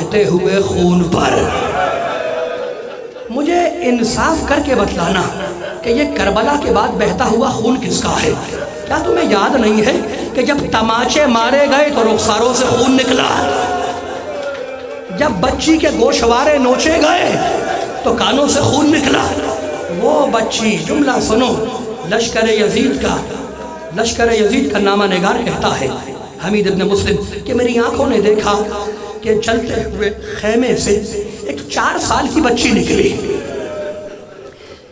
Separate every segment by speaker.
Speaker 1: بہتے ہوئے خون پر۔ مجھے انصاف کر کے بتلانا کہ یہ کربلا کے بعد بہتا ہوا خون کس کا ہے؟ کیا تمہیں یاد نہیں ہے کہ جب تماچے مارے گئے تو رخساروں سے خون نکلا؟ جب بچی کے گوشوارے نوچے گئے تو کانوں سے خون نکلا؟ وہ بچی، جملہ سنو، لشکر یزید کا نامہ نگار کہتا ہے حمید ابن مسلم کہ میری آنکھوں نے دیکھا کہ چلتے ہوئے خیمے سے ایک 4 سال کی بچی نکلی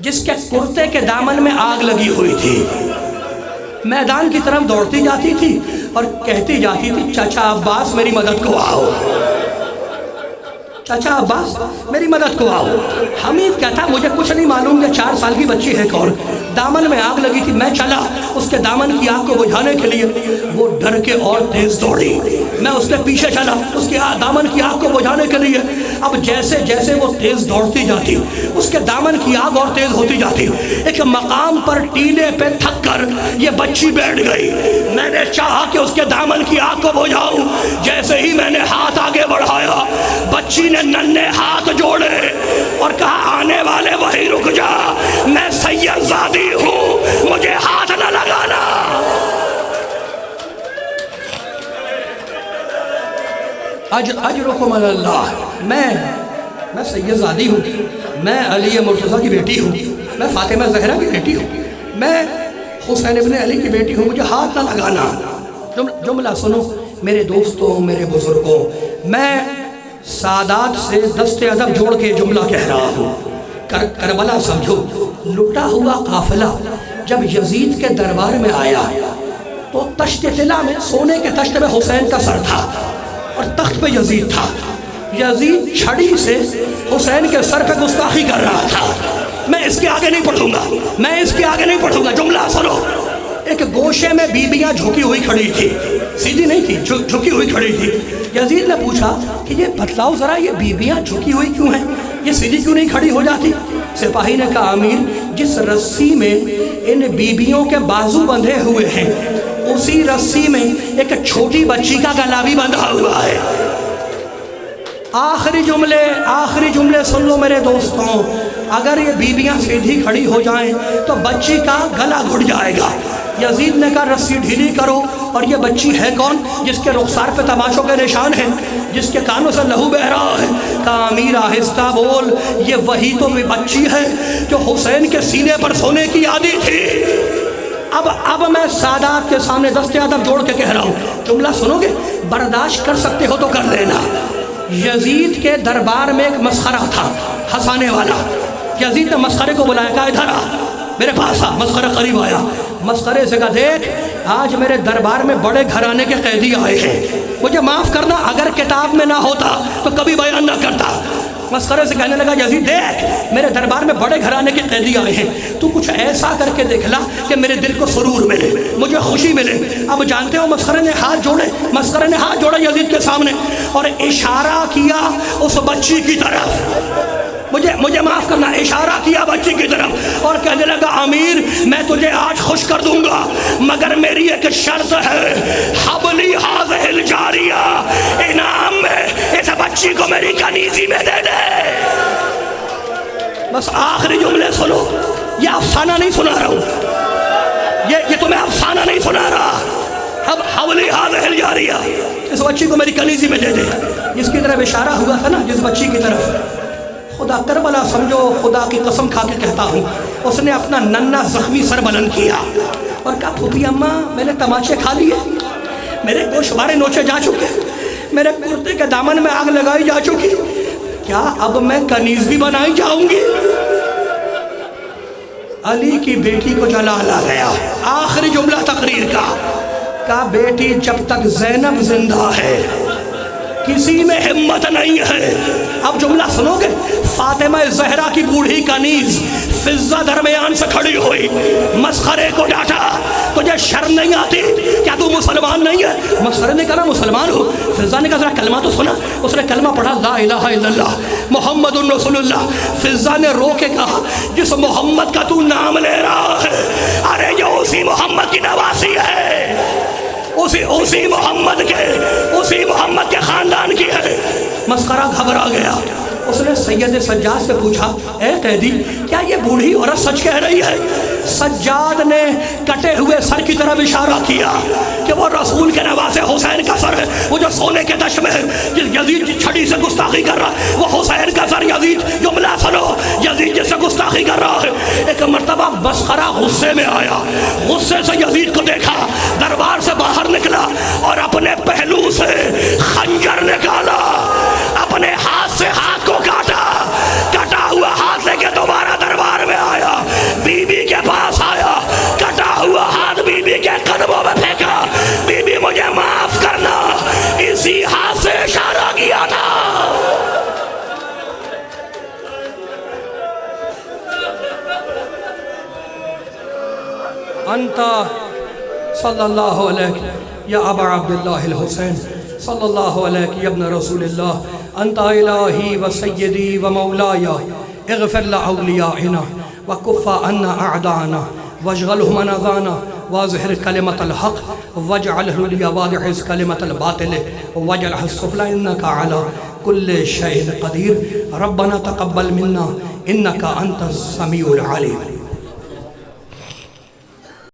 Speaker 1: جس کے کرتے کے دامن میں آگ لگی ہوئی تھی۔ میدان کی طرف دوڑتی جاتی تھی اور کہتی جاتی تھی چچا عباس میری مدد کو آؤ، چچا عباس میری مدد کو آؤ۔ حمید کہتا مجھے کچھ نہیں معلوم کہ 4 سال کی بچی ہے کون، دامن میں آگ لگی تھی، میں چلا اس کے دامن کی آگ کو بجھانے کے لیے، وہ ڈر کے اور تیز دوڑی، میں اس کے پیچھے چلا اس کے دامن کی آگ کو بجھانے کے لیے۔ اب جیسے جیسے وہ تیز دوڑتی جاتی اس کے دامن کی آگ اور تیز ہوتی جاتی، ایک مقام پر ٹیلے پہ تھک کر یہ بچی بیٹھ گئی۔ میں نے چاہا کہ اس کے دامن کی آگ کو بجھاؤں، جیسے ہی میں نے ہاتھ آگے بڑھایا بچی نے ننھے ہاتھ جوڑے اور کہا آنے والے وہی رک جا، میں سید زادی ہوں، مجھے ہاتھ نہ لگانا۔ اجرکم علی اللہ، میں سید زادی ہوں، میں علی مرتضیٰ کی بیٹی ہوں، میں فاطمہ زہرا کی بیٹی ہوں، میں حسین ابن علی کی بیٹی ہوں، مجھے ہاتھ نہ لگانا۔ جملہ سنو میرے دوستوں، میرے بزرگوں، میں سادات سے دست ادب جوڑ کے جملہ کہہ رہا ہوں۔ کربلا سمجھو، لٹا ہوا قافلہ جب یزید کے دربار میں آیا تو تشت طلا میں، سونے کے تشت میں حسین کا سر تھا اور تخت پہ یزید تھا۔ یزید چھڑی سے حسین کے سر پہ گستاخی کر رہا تھا۔ میں اس کے آگے نہیں پڑھوں گا، میں اس کے آگے نہیں پڑھوں گا۔ جملہ سنو، ایک گوشے میں بیبیاں جھکی ہوئی کھڑی تھی، سیدھی نہیں تھی، جھکی ہوئی کھڑی تھی۔ یزید نے پوچھا کہ یہ بتلاؤ ذرا، یہ بیبیاں جھکی ہوئی کیوں ہیں، یہ سیدھی کیوں نہیں کھڑی ہو جاتی؟ سپاہی نے کہا امیر، جس رسی میں ان بیبیوں کے بازو بندھے ہوئے ہیں اسی رسی میں ایک چھوٹی بچی کا گلا بھی بندھا ہوا ہے۔ آخری جملے سن لو میرے دوستوں، اگر یہ بیبیاں سیدھی کھڑی ہو جائیں تو بچی کا گلا گھٹ جائے گا۔ یزید نے کہا رسی ڈھیلی کرو، اور یہ بچی ہے کون جس کے رخسار پہ تماشوں کے نشان ہیں، جس کے کانوں سے لہو بہہ رہا ہے؟ کہا امیر آہستہ بول، یہ وہی تو بچی ہے جو حسین کے سینے پر سونے کی عادی تھی۔ اب میں سادات کے سامنے دست ادب جوڑ کے کہہ رہا ہوں، جملہ سنو گے، برداشت کر سکتے ہو تو کر لینا۔ یزید کے دربار میں ایک مسخرہ تھا ہنسانے والا۔ یزید نے مسخرے کو بلایا، کہا ادھر آ، میرے پاس آ۔ مسخرہ قریب آیا، مسخرے سے کہا دیکھ آج میرے دربار میں بڑے گھرانے کے قیدی آئے ہیں، مجھے معاف کرنا، اگر کتاب میں نہ ہوتا تو کبھی بیان نہ کرتا۔ مسخرے سے کہنے لگا یزید دیکھ میرے دربار میں بڑے گھرانے کے قیدی آئے ہیں، تو کچھ ایسا کر کے دکھلا کہ میرے دل کو سرور ملے، مجھے خوشی ملے۔ اب جانتے ہو مسخرے نے ہاتھ جوڑے یزید کے سامنے اور اشارہ کیا اس بچی کی طرف، مجھے معاف کرنا، اشارہ کیا بچی کی طرف اور کہنے لگا امیر میں تجھے آج خوش کر دوں گا، مگر میری ایک شرط ہے، حبلی ہاذہ الجاریہ، انعام میں اس بچی کو میری کنیزی میں دے دے۔ بس آخری جملے سنو، یہ افسانہ نہیں سنا رہا ہوں، یہ تمہیں افسانہ نہیں سنا رہا۔ اب حولی ہاذہ الجاریہ، اس بچی کو میری کنیزی میں دے دے۔ جس کی طرف اشارہ ہوا تھا نا، جس بچی کی طرف، خدا کربلا سمجھو، خدا کی قسم کھا کے کہتا ہوں، اس نے اپنا ننھا زخمی سر بلند کیا اور کہا پھوپھی اماں میں نے تماچے کھا لیے، میرے گوشوارے نوچے جا چکے، میرے کرتے کے دامن میں آگ لگائی جا چکی، کیا اب میں کنیز بھی بنائی جاؤں گی؟ علی کی بیٹی کو جلال آ گیا۔ آخری جملہ تقریر کا، کہا بیٹی جب تک زینب زندہ ہے کسی میں ہمت نہیں ہے۔ اب جملہ سنو گے، فاطمہ زہرا کی بوڑھی کنیز فضہ درمیان سے کھڑی ہوئی، مسخرے کو ڈانٹا، تجھے شرم نہیں آتی؟ کیا تو مسلمان نہیں ہے؟ مسخرے نے کہا مسلمان ہو۔ فضہ نے کہا ذرا کلمہ تو سنا، اس نے کلمہ پڑھا، لا الہ الا اللہ محمد رسول اللہ۔ فضہ نے رو کے کہا جس محمد کا تو نام لے رہا ہے، ارے یہ اسی محمد کی نواسی ہے۔ اسی محمد کے خاندان کی ہے۔ مسخرہ گھبرا گیا، اس نے سید سجاد سے پوچھا اے قیدی کیا یہ بوڑھی عورت سچ کہہ رہی ہے؟ سجاد نے کٹے ہوئے سر کی طرف اشارہ کیا کہ وہ رسول کے نواسے حسین کا سر ہے، وہ جو سونے کے دش میں ہے، یزید کی چھڑی سے گستاخی کر رہا ہے وہ حسین کا سر۔ یزید جملہ سنو، یزید جس سے گستاخی کر رہا ہے۔ ایک مرتبہ مسخرہ غصے میں آیا، غصے سے یزید کو دیکھا، دربار سے باہر نکلا اور اپنے پہلو سے خنجر نکالا، اپنے ہاتھ سے ہاتھ کو کاٹا، کٹا ہوا ہاتھ لے کے دوبارہ دربار میں آیا، بی بی کے پاس آیا، کٹا ہوا ہاتھ بی بی کے قدموں میں پھینکا، بی بی مجھے معاف کرنا، اسی ہاتھ سے اشارہ کیا تھا۔ انت صلی اللہ علیہ یا ابا عبداللہ الحسین صلی اللہ علیہ یا ابن رسول اللہ، انت الہی و سیدی و مولایا، اغفر لأولیائنا وکف عنا اعداءنا واشغلهم عن اذانا واظہر کلمت الحق واجعلہ العلیٰ واضح کلمت الباطل واجعلہ السفلی انکا علی کل شیء قدیر۔ ربنا تقبل منا انکا انت السمیع العلیم۔